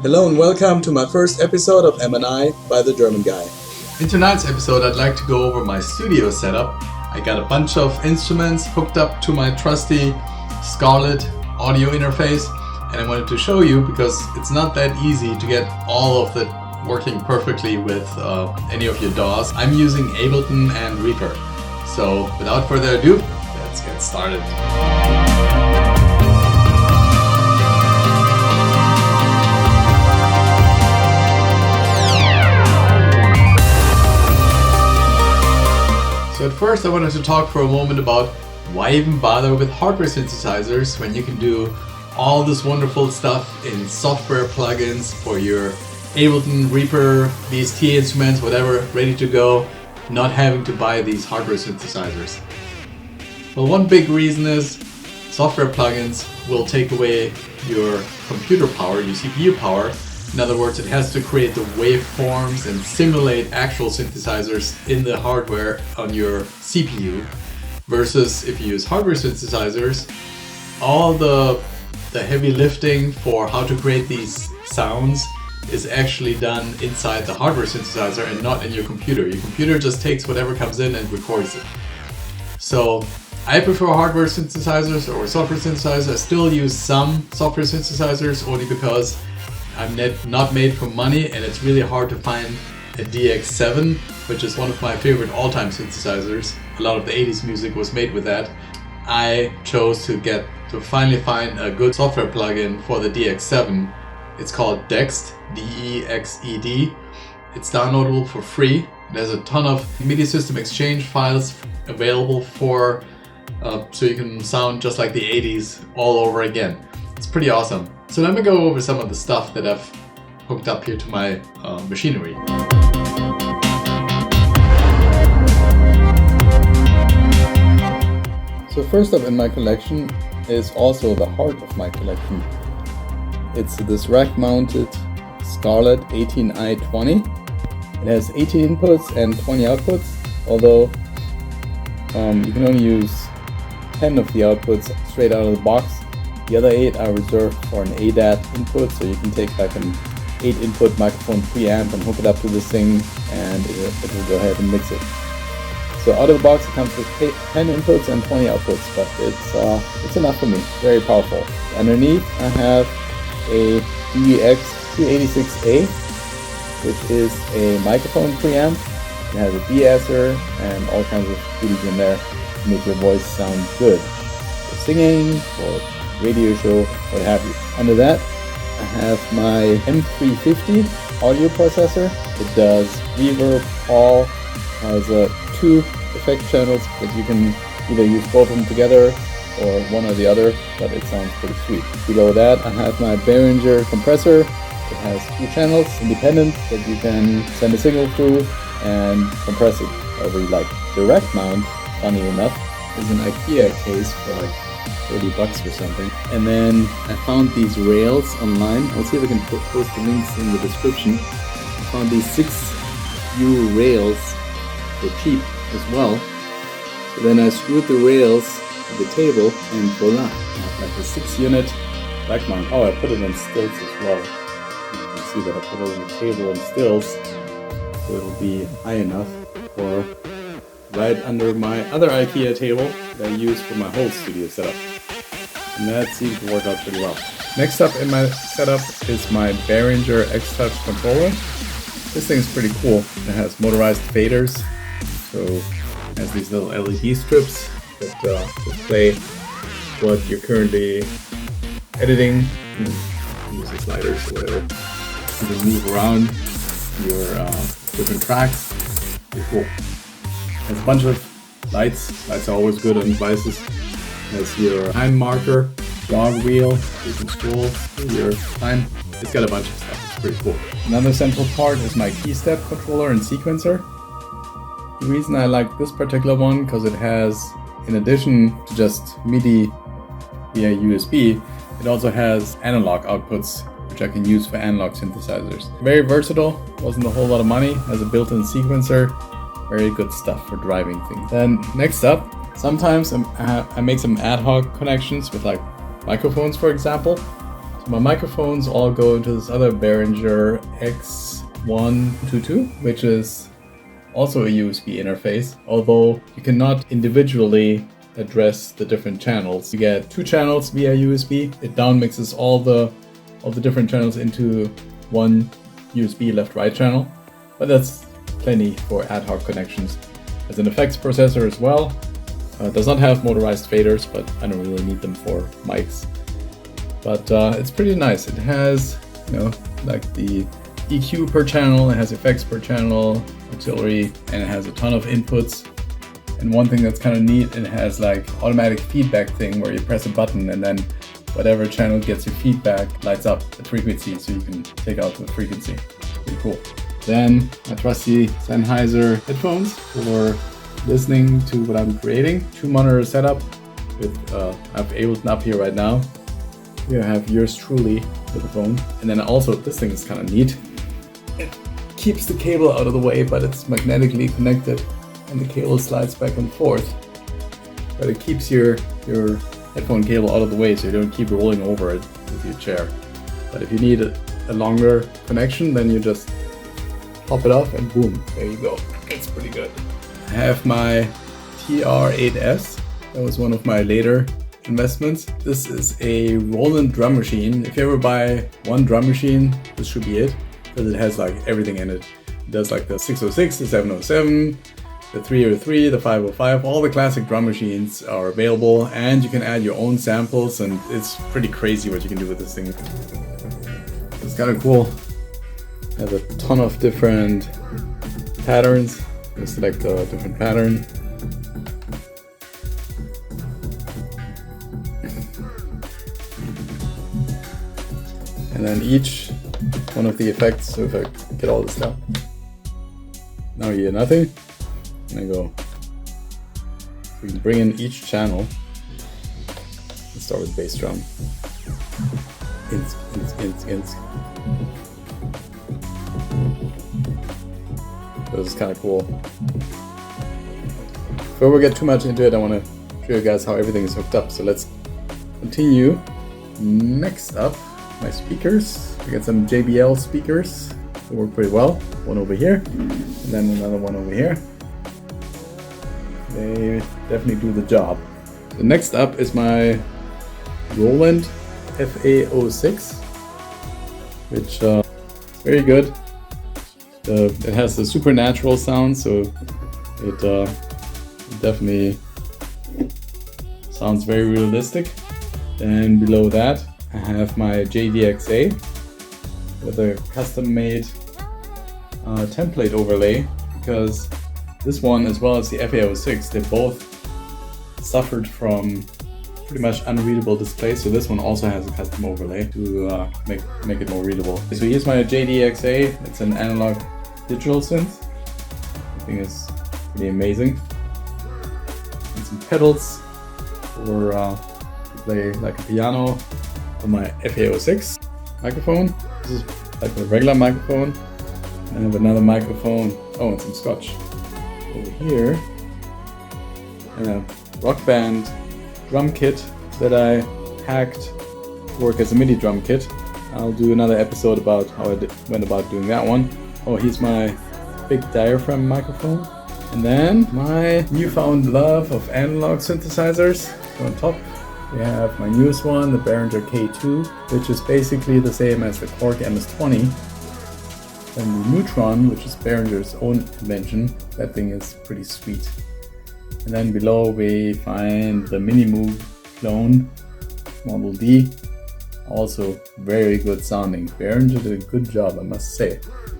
Hello and welcome to my first episode of M&I by the German guy. In tonight's episode I'd like to go over my studio setup. I got a bunch of instruments hooked up to my trusty Scarlett audio interface, and I wanted to show you because it's not that easy to get all of it working perfectly with any of your DAWs. I'm using Ableton and Reaper. So without further ado, let's get started. So at first I wanted to talk for a moment about why even bother with hardware synthesizers when you can do all this wonderful stuff in software plugins for your Ableton, Reaper, VST instruments, whatever, ready to go, not having to buy these hardware synthesizers. Well, one big reason is software plugins will take away your computer power, your CPU power. In other words, it has to create the waveforms and simulate actual synthesizers in the hardware on your CPU. Versus if you use hardware synthesizers, all the heavy lifting for how to create these sounds is actually done inside the hardware synthesizer and not in your computer. Your computer just takes whatever comes in and records it. So I prefer hardware synthesizers or software synthesizers. I still use some software synthesizers only because I'm not made for money, and it's really hard to find a DX7, which is one of my favorite all-time synthesizers. A lot of the 80s music was made with that. I chose to finally find a good software plugin for the DX7. It's called Dexed, D-E-X-E-D. It's downloadable for free. There's a ton of MIDI system exchange files available for so you can sound just like the 80s all over again. It's pretty awesome. So let me go over some of the stuff that I've hooked up here to my machinery. So first up in my collection is also the heart of my collection. It's this rack-mounted Scarlett 18i20. It has 18 inputs and 20 outputs, although you can only use 10 of the outputs straight out of the box. The other 8 are reserved for an ADAT input, so you can take like an 8 input microphone preamp and hook it up to this thing, and it will go ahead and mix it. So out of the box it comes with 10 inputs and 20 outputs, but it's enough for me. Very powerful. Underneath I have a DX286A, which is a microphone preamp. It has a de-esser and all kinds of goodies in there to make your voice sound good. For singing, for radio show, what have you. Under that I have my M350 audio processor. It does reverb, Hall, has 2 effect channels that you can either use both of them together or one or the other, but it sounds pretty sweet. Below that I have my Behringer compressor. It has 2 channels independent that you can send a signal through and compress it however you like. The rack mount, funny enough, is an IKEA case for like $30 or something. And then I found these rails online. I'll see if I can post the links in the description. I found these 6U rails for cheap as well. So then I screwed the rails to the table and voila, I have like a 6-unit rack mount. Oh, I put it on stilts as well. You can see that I put it on the table on stilts, so it'll be high enough for right under my other IKEA table that I use for my whole studio setup. And that seems to work out pretty well. Next up in my setup is my Behringer X-Touch controller. This thing's pretty cool. It has motorized faders, so it has these little LED strips that display what you're currently editing. Use the sliders or whatever. You can move around your different tracks. Pretty cool. It has a bunch of lights. Lights are always good on devices. It has your time marker, jog wheel. You can scroll through your time. It's got a bunch of stuff. It's pretty cool. Another central part is my key step controller and sequencer. The reason I like this particular one because it has, in addition to just MIDI via USB, it also has analog outputs, which I can use for analog synthesizers. Very versatile, wasn't a whole lot of money, has a built-in sequencer, very good stuff for driving things. Then next up, sometimes I make some ad hoc connections with like microphones, for example. So my microphones all go into this other Behringer X122, which is also a USB interface, although you cannot individually address the different channels. You get 2 channels via USB. It down mixes all the different channels into one USB left-right channel, but that's plenty for ad hoc connections. Has an effects processor as well. Does not have motorized faders, but I don't really need them for mics. But it's pretty nice. It has, like the EQ per channel, it has effects per channel, auxiliary, and it has a ton of inputs. And one thing that's kind of neat, it has like automatic feedback thing where you press a button and then whatever channel gets your feedback lights up the frequency so you can take out the frequency. Pretty cool. Then my trusty Sennheiser headphones for listening to what I'm creating. 2 monitor setup with I have Ableton up here right now. Here I have yours truly with the phone. And then also this thing is kind of neat. It keeps the cable out of the way, but it's magnetically connected and the cable slides back and forth. But it keeps your headphone cable out of the way so you don't keep rolling over it with your chair. But if you need a longer connection, then you just pop it off and boom, there you go. It's pretty good. I have my TR8S. That was one of my later investments. This is a Roland drum machine. If you ever buy one drum machine, this should be it, because it has like everything in it. It does like the 606, the 707, the 303, the 505, all the classic drum machines are available, and you can add your own samples, and it's pretty crazy what you can do with this thing. It's kind of cool. It has a ton of different patterns. You select a different pattern. And then each one of the effects, so if I get all this down, now you hear nothing. And I go, we can bring in each channel. Let's start with bass drum. Ints. This is kind of cool. Before we get too much into it, I want to show you guys how everything is hooked up. So let's continue. Next up, my speakers. I got some JBL speakers. They work pretty well. One over here, and then another one over here. They definitely do the job. So next up is my Roland FA06, which is very good. It has the supernatural sound, so it definitely sounds very realistic. Then below that, I have my JDXA with a custom-made template overlay, because this one, as well as the FA06, they both suffered from pretty much unreadable displays, so this one also has a custom overlay to make it more readable. So here's my JDXA. It's an analog digital synth. I think it's pretty amazing. And some pedals for to play like a piano on my FA06 microphone. This is like a regular microphone. And I have another microphone. Oh, and some scotch over here. And a Rock Band drum kit that I hacked to work as a MIDI drum kit. I'll do another episode about how I went about doing that one. Oh, here's my big diaphragm microphone. And then my newfound love of analog synthesizers. So on top we have my newest one, the Behringer K2, which is basically the same as the Korg MS-20. And the Neutron, which is Behringer's own invention. That thing is pretty sweet. And then below we find the Minimoog clone Model D, also very good sounding. Behringer did a good job, I must say.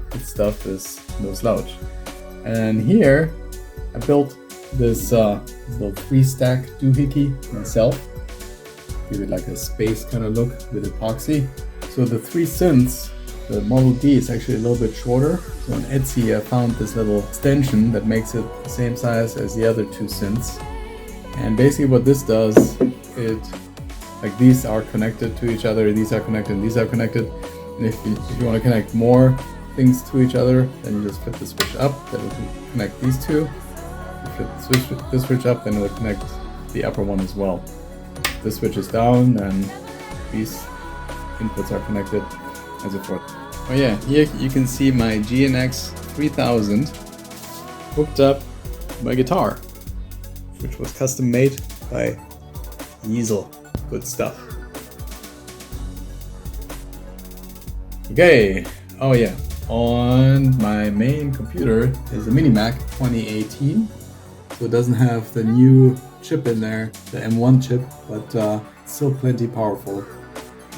This stuff is no slouch. And here I built this little 3-stack doohickey myself. Give it like a space kind of look with epoxy. So the 3 synths, the Model D is actually a little bit shorter. So on Etsy I found this little extension that makes it the same size as the other 2 synths. And basically what this does, like these are connected to each other, these are connected, and these are connected. And if you want to connect more things to each other, then you just flip the switch up, then it will connect these two. You flip this switch up, then it will connect the upper one as well. This switch is down, and these inputs are connected, and so forth. Oh yeah, here you can see my GNX 3000 hooked up my guitar, which was custom made by Yeezel. Good stuff. Okay, oh yeah, on my main computer is a Mini Mac 2018, so it doesn't have the new chip in there, the M1 chip, but it's still plenty powerful.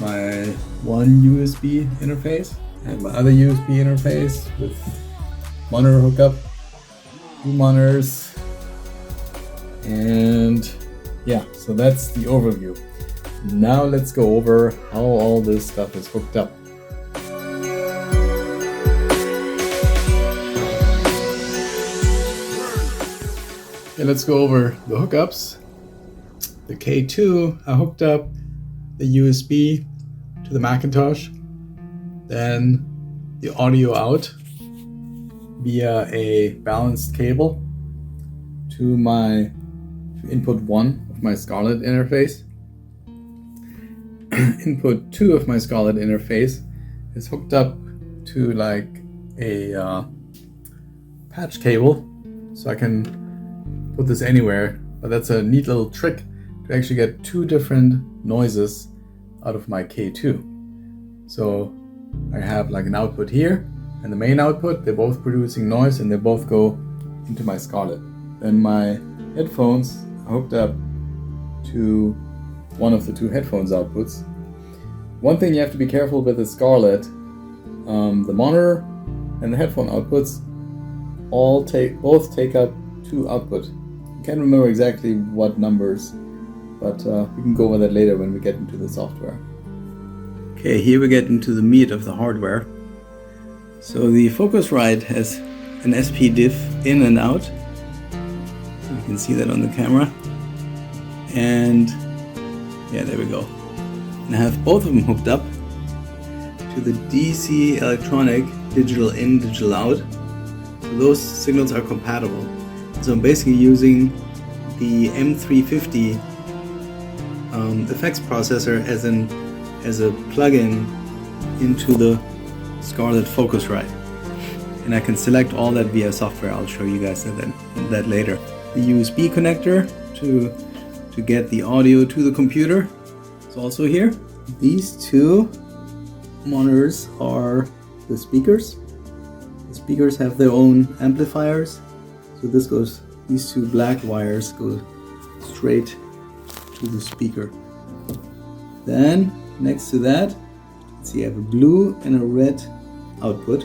My one USB interface and my other USB interface with monitor hookup, 2 monitors, and yeah, so that's the overview. Now let's go over how all this stuff is hooked up. Okay, let's go over the hookups. The K2, I hooked up the USB to the Macintosh, then the audio out via a balanced cable to my input 1 of my Scarlett interface. Input 2 of my Scarlett interface is hooked up to like a patch cable, so I can put this anywhere, but that's a neat little trick to actually get 2 different noises out of my K2. So I have like an output here and the main output, they're both producing noise and they both go into my Scarlett. Then my headphones are hooked up to one of the 2 headphones outputs. One thing you have to be careful with the Scarlett, the monitor and the headphone outputs both take up 2 output. I can't remember exactly what numbers, but we can go over that later when we get into the software. Okay, here we get into the meat of the hardware. So the Focusrite has an SP diff in and out. You can see that on the camera. And yeah, there we go. And I have both of them hooked up to the DC electronic digital in, digital out. So those signals are compatible. So I'm basically using the M350 effects processor as a plugin into the Scarlett Focusrite, and I can select all that via software. I'll show you guys that later. The USB connector to get the audio to the computer is also here. These 2 monitors are the speakers. The speakers have their own amplifiers, so these 2 black wires go straight to the speaker. Then next to that, see, I have a blue and a red output.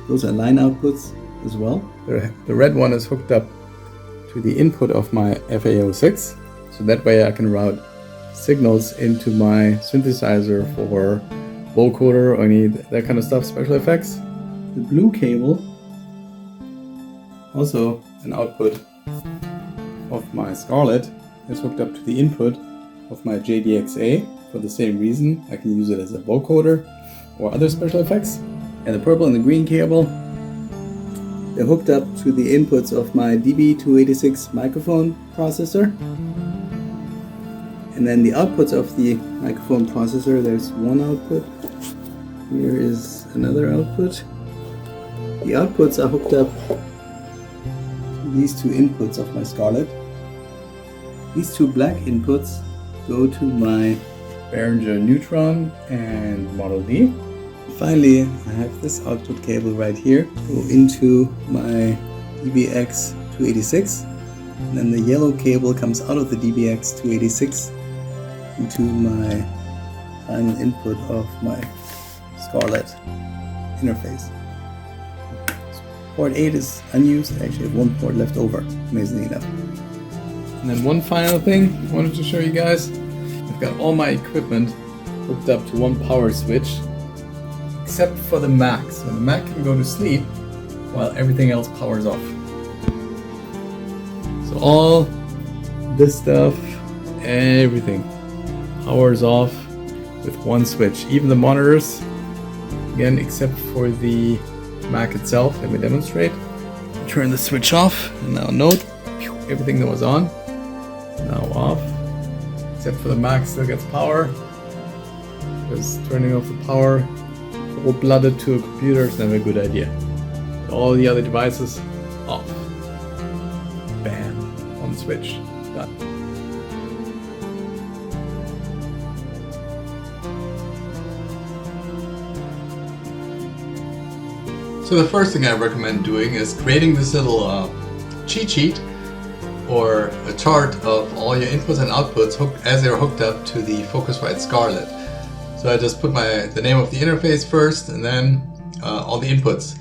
Those are line outputs as well. The red one is hooked up to the input of my FA06, so that way I can route signals into my synthesizer for vocoder or any that kind of stuff, special effects. The blue cable, also an output of my Scarlett, is hooked up to the input of my JDXA for the same reason. I can use it as a vocoder or other special effects. And the purple and the green cable, they're hooked up to the inputs of my DB286 microphone processor. And then the outputs of the microphone processor, there's one output. Here is another output. The outputs are hooked up to these 2 inputs of my Scarlett. These 2 black inputs go to my Behringer Neutron and Model D. Finally, I have this output cable right here go into my DBX 286, and then the yellow cable comes out of the DBX 286 into my final input of my Scarlett interface. Port 8 is unused. I actually have 1 port left over, amazingly enough. And then one final thing I wanted to show you guys. I've got all my equipment hooked up to one power switch, except for the Mac. So the Mac can go to sleep while everything else powers off. So all this stuff, everything powers off with one switch. Even the monitors, again, except for the Mac itself. Let me demonstrate. Turn the switch off, and now note, everything that was on, now off. Except for the Mac still gets power. because turning off the power cold-blooded to a computer is never a good idea. All the other devices off. Bam. On switch. Done. So the first thing I recommend doing is creating this little cheat sheet or a chart of all your inputs and outputs as they're hooked up to the Focusrite Scarlett. So I just put the name of the interface first, and then all the inputs.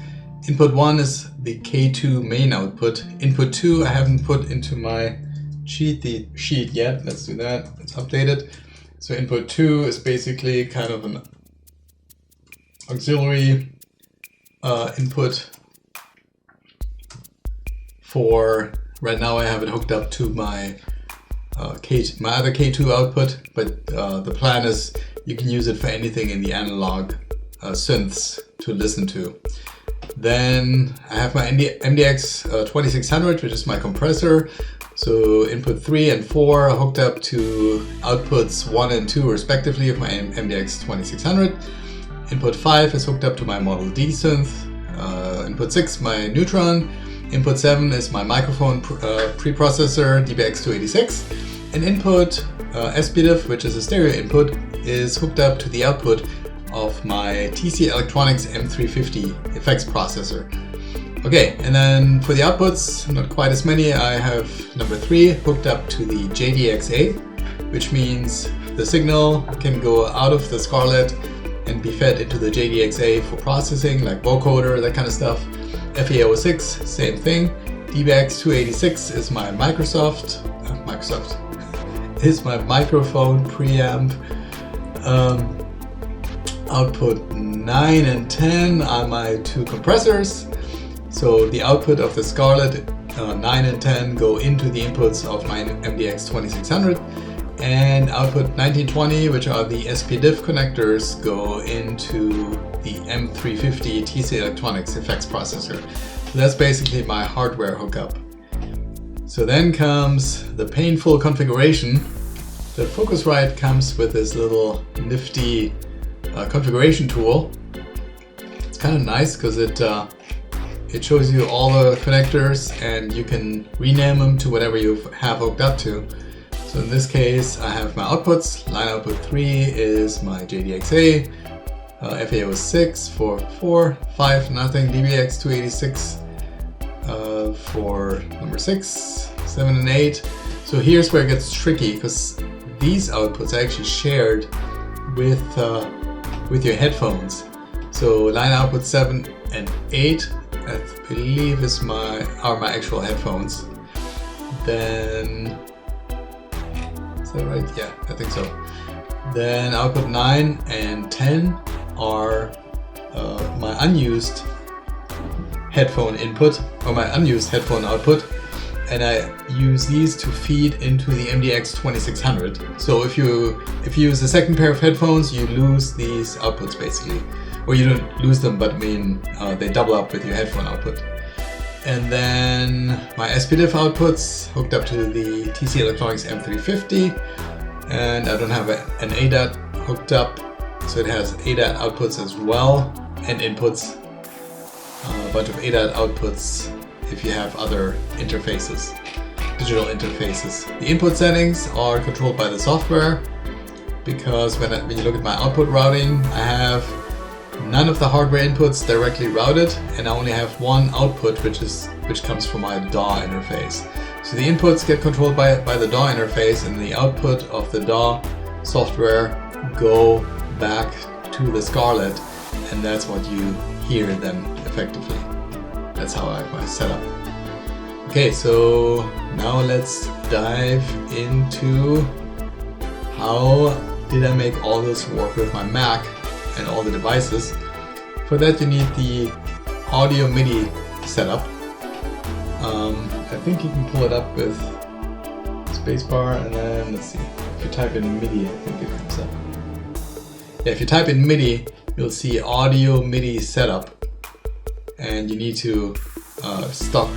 Input 1 is the K2 main output. Input 2 I haven't put into my cheat sheet yet. Let's do that. Let's update it. So input 2 is basically kind of an auxiliary input for, right now I have it hooked up to my my other K2 output, but the plan is you can use it for anything in the analog synths to listen to. Then I have my MDX 2600, which is my compressor. So input 3 and 4 are hooked up to outputs 1 and 2 respectively of my MDX 2600. Input 5 is hooked up to my Model D synth. Input 6, my Neutron. Input 7 is my microphone preprocessor, DBX286. And input SPDIF, which is a stereo input, is hooked up to the output of my TC Electronics M350 effects processor. Okay, and then for the outputs, not quite as many, I have number 3 hooked up to the JDXA, which means the signal can go out of the Scarlett and be fed into the JDXA for processing, like vocoder, that kind of stuff. FA06, same thing. DBX286 is my is my microphone preamp. Output 9 and 10 are my 2 compressors. So the output of the Scarlett 9 and 10 go into the inputs of my MDX 2600. And output 1920, which are the SPDIF connectors, go into the M350 TC Electronics effects processor. So that's basically my hardware hookup. So then comes the painful configuration. The Focusrite comes with this little nifty configuration tool. It's kind of nice because it shows you all the connectors and you can rename them to whatever you have hooked up to. So in this case, I have my outputs. Line output 3 is my JDXA, FA06 for 4, 5, nothing, DBX286 for number 6, 7 and 8. So here's where it gets tricky, because these outputs are actually shared with your headphones. So line output 7 and 8, I believe are my actual headphones. Then, is that right? Yeah, I think so. Then output 9 and 10 are my unused headphone input, or my unused headphone output, and I use these to feed into the MDX 2600. So if you use the second pair of headphones, you lose these outputs basically, or you don't lose them, but I mean they double up with your headphone output. And then my SPDIF outputs hooked up to the TC Electronics M350, and I don't have an ADAT hooked up, so it has ADAT outputs as well, and inputs, a bunch of ADAT outputs if you have other interfaces, digital interfaces. The input settings are controlled by the software, because when you look at my output routing, I have none of the hardware inputs directly routed, and I only have one output which comes from my DAW interface. So the inputs get controlled by the DAW interface, and the output of the DAW software go back to the Scarlett, and that's what you hear then effectively. That's how I have my setup. Okay, so now let's dive into how did I make all this work with my Mac and all the devices. For that you need the audio MIDI setup. I think you can pull it up with spacebar, and then let's see, if you type in MIDI, I think it comes up. Yeah, if you type in MIDI, you'll see audio MIDI setup, and you need to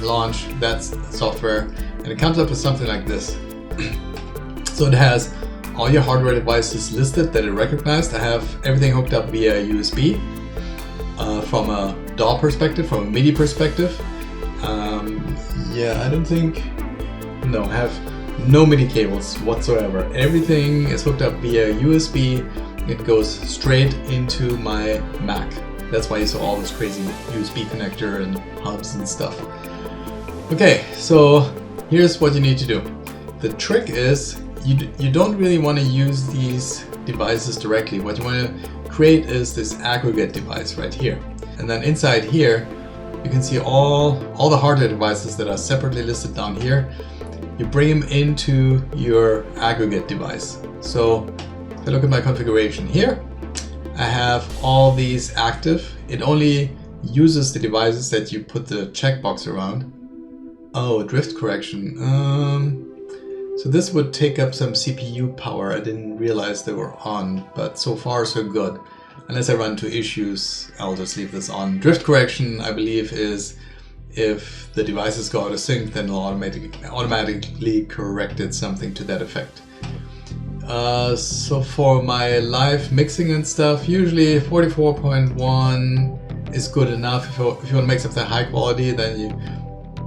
launch that software, and it comes up with something like this. So it has all your hardware devices listed that it recognized. I have everything hooked up via USB from a DAW perspective, from a MIDI perspective. Yeah, I don't think, no, I have no MIDI cables whatsoever. Everything is hooked up via USB. It goes straight into my Mac. That's why you saw all this crazy USB connector and hubs and stuff. Okay, so here's what you need to do. The trick is you don't really want to use these devices directly. What you want to create is this aggregate device right here. And then inside here, you can see all the hardware devices that are separately listed down here. You bring them into your aggregate device. So if I look at my configuration here, I have all these active. It only uses the devices that you put the checkbox around. Oh, drift correction. So this would take up some CPU power. I didn't realize they were on, but so far so good. Unless I run into issues, I'll just leave this on. Drift correction, I believe, is if the devices go out of sync, then it'll automatically correct it, something to that effect. So for my live mixing and stuff, usually 44.1 is good enough. If you want to make something high quality, then you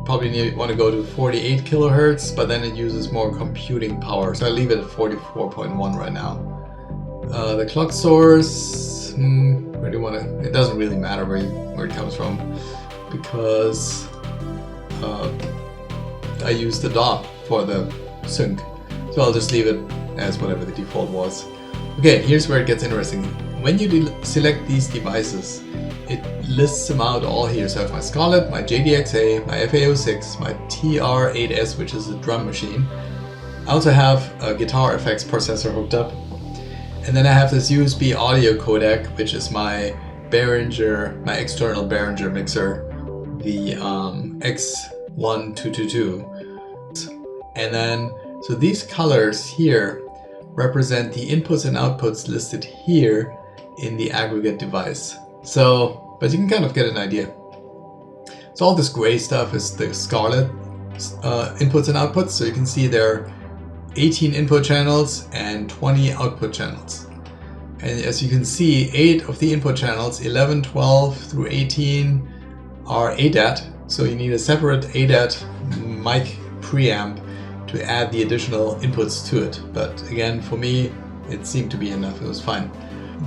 probably want to go to 48 kilohertz, but then it uses more computing power. So I leave it at 44.1 right now. The clock source, where do you want to? It doesn't really matter where it comes from, because I use the DAW for the sync. So I'll just leave it as whatever the default was. Okay, here's where it gets interesting. When you select these devices, it lists them out all here. So I have my Scarlett, my JDXA, my FA06, my TR8S, which is a drum machine. I also have a guitar effects processor hooked up. And then I have this USB audio codec, which is my Behringer, my external Behringer mixer, the X1222. And then, so these colors here represent the inputs and outputs listed here in the aggregate device. So, but you can kind of get an idea. So all this gray stuff is the Scarlet inputs and outputs. So you can see there are 18 input channels and 20 output channels. And as you can see, 8 of the input channels, 11, 12 through 18, are ADAT. So you need a separate ADAT mic preamp to add the additional inputs to it. But again, for me, it seemed to be enough. It was fine.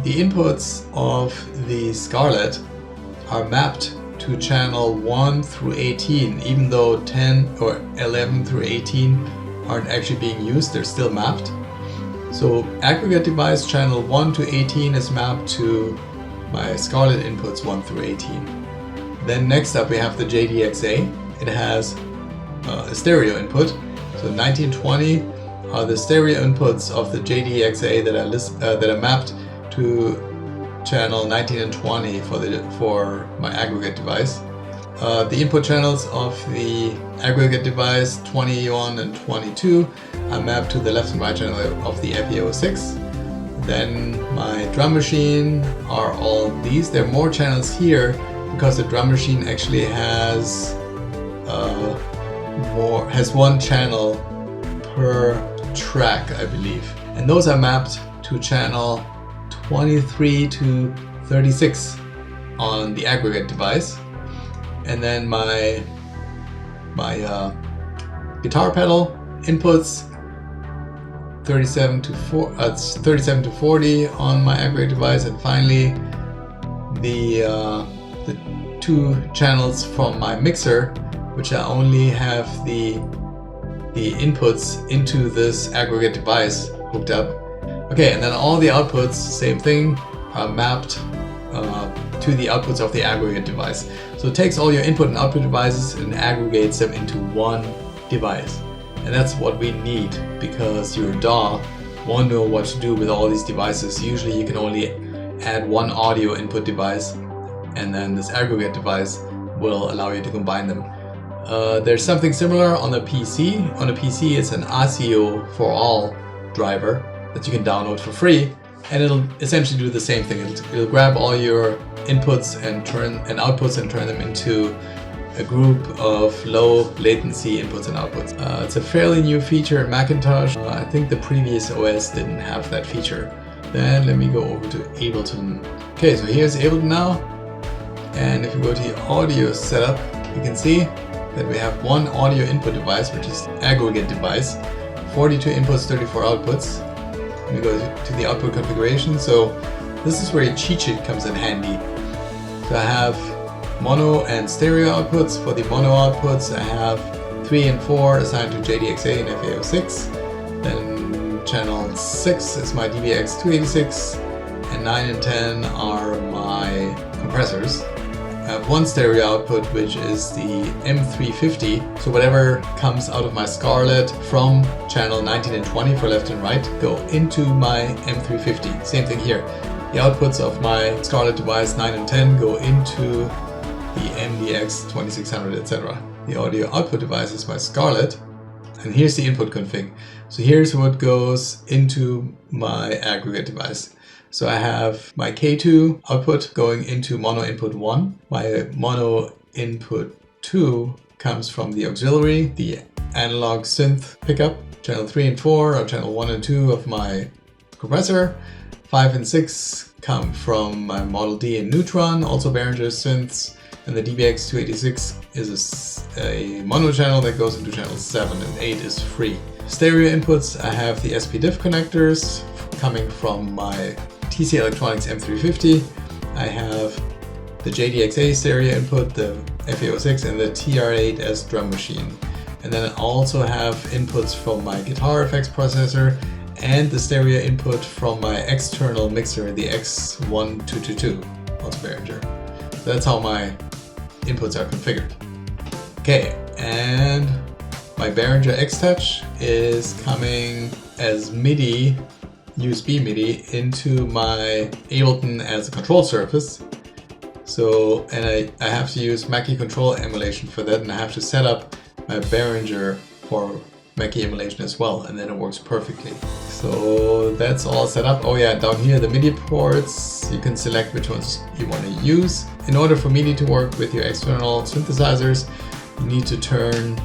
The inputs of the Scarlet are mapped to channel 1 through 18, even though 10 or 11 through 18 aren't actually being used, they're still mapped. So aggregate device channel 1 to 18 is mapped to my Scarlet inputs 1 through 18. Then next up we have the JDXA. It has a stereo input. So 1920 are the stereo inputs of the JDXA that are mapped to channel 19 and 20 for my aggregate device. The input channels of the aggregate device 21 and 22 are mapped to the left and right channel of the FA06. Then my drum machine are all these. There are more channels here because the drum machine actually has one channel per track, I believe. And those are mapped to channel 23 to 36 on the aggregate device. And then my guitar pedal inputs 37 to 40 on my aggregate device, and finally the 2 channels from my mixer, which I only have the inputs into this aggregate device hooked up. Okay, and then all the outputs, same thing, are mapped to the outputs of the aggregate device. So it takes all your input and output devices and aggregates them into one device. And that's what we need, because your DAW won't know what to do with all these devices. Usually you can only add one audio input device, and then this aggregate device will allow you to combine them. There's something similar on the PC. On the PC it's an ASIO for all driver that you can download for free, and it'll essentially do the same thing. It'll grab all your inputs and outputs and turn them into a group of low latency inputs and outputs. It's a fairly new feature in Macintosh. I think the previous OS didn't have that feature. Then let me go over to Ableton. Okay, so here's Ableton now. And if you go to the audio setup, you can see that we have one audio input device, which is Aggregate device, 42 inputs, 34 outputs. Let me go to the output configuration. So this is where your cheat sheet comes in handy. So I have mono and stereo outputs. For the mono outputs, I have 3 and 4 assigned to JDXA and FA06. Then channel 6 is my DVX286, and 9 and 10 are my compressors. I have one stereo output, which is the M350. So whatever comes out of my Scarlett from channel 19 and 20 for left and right go into my M350. Same thing here. The outputs of my Scarlett device 9 and 10 go into the MDX 2600, etc. The audio output device is my Scarlett, and here's the input config. So here's what goes into my Aggregate device. So I have my K2 output going into mono input 1. My mono input 2 comes from the auxiliary, the analog synth pickup. Channel 3 and 4 are channel 1 and 2 of my compressor. 5 and 6 come from my Model D and Neutron, also Behringer synths. And the DVX286 is a mono channel that goes into channel 7, and 8 is free. Stereo inputs, I have the SP-Diff connectors coming from my TC Electronics M350. I have the JDXA stereo input, the FA06, and the TR8S drum machine. And then I also have inputs from my guitar effects processor and the stereo input from my external mixer, the X1222, also Behringer. So that's how my inputs are configured. Okay, and my Behringer X-Touch is coming as MIDI, USB MIDI, into my Ableton as a control surface. So, and I have to use Mackie control emulation for that, and I have to set up my Behringer for Mackie emulation as well, and then it works perfectly. So that's all set up. Oh yeah, down here the MIDI ports, you can select which ones you want to use. In order for MIDI to work with your external synthesizers, you need to turn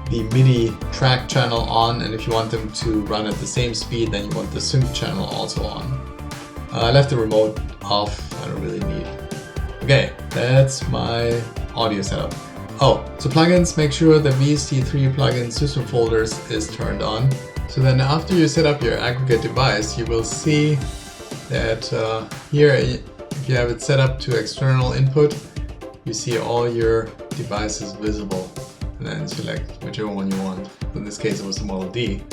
the MIDI track channel on, and if you want them to run at the same speed, then you want the synth channel also on. I left the remote off, I don't really need. Okay, that's my audio setup. Oh, so plugins, make sure the VST3 plugin system folders is turned on. So then after you set up your Aggregate device, you will see that here, if you have it set up to external input, you see all your devices visible, and then select whichever one you want. In this case, it was the Model D.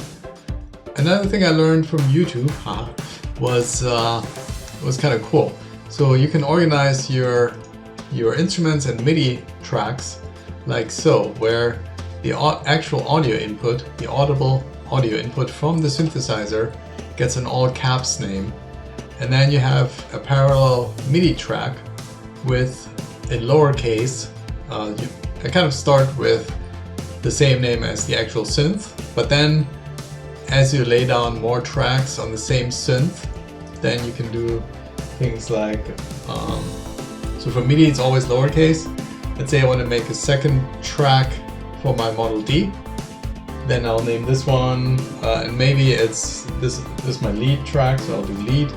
Another thing I learned from YouTube was kind of cool. So you can organize your instruments and MIDI tracks like so, where the actual audio input, the audible audio input from the synthesizer, gets an all caps name, and then you have a parallel MIDI track with in lowercase. I kind of start with the same name as the actual synth, but then as you lay down more tracks on the same synth, then you can do things like, so for MIDI it's always lowercase. Let's say I want to make a second track for my Model D, then I'll name this one, and maybe it's this is my lead track, so I'll do lead.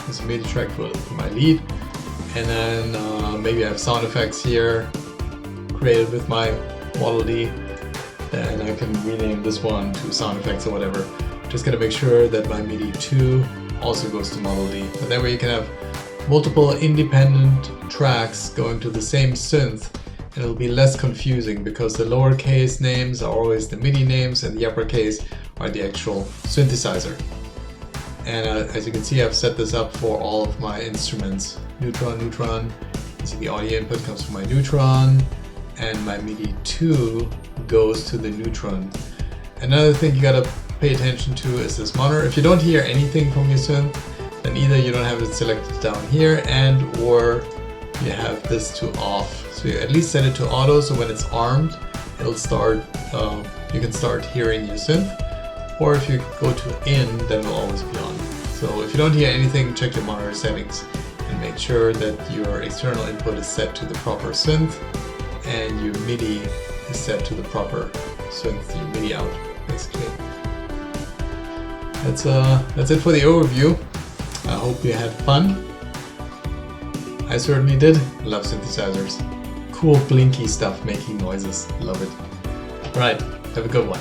This is a MIDI track for my lead, and then maybe I have sound effects here created with my Model D, then I can rename this one to sound effects or whatever. Just gonna make sure that my MIDI 2 also goes to Model D, but that way you can have multiple independent tracks going to the same synth, and it'll be less confusing because the lowercase names are always the MIDI names and the uppercase are the actual synthesizer. And as you can see, I've set this up for all of my instruments. Neutron. You see the audio input comes from my Neutron, and my MIDI 2 goes to the Neutron. Another thing you gotta pay attention to is this monitor. If you don't hear anything from your synth, then either you don't have it selected down here, and or you have this to off. So you at least set it to auto, so when it's armed, it'll start, you can start hearing your synth. Or if you go to in, then it'll always be on. So if you don't hear anything, check your monitor settings and make sure that your external input is set to the proper synth, and your MIDI is set to the proper synth, your MIDI out, basically. That's it for the overview. I hope you had fun. I certainly did. Love synthesizers. Cool blinky stuff making noises. Love it. Alright, have a good one.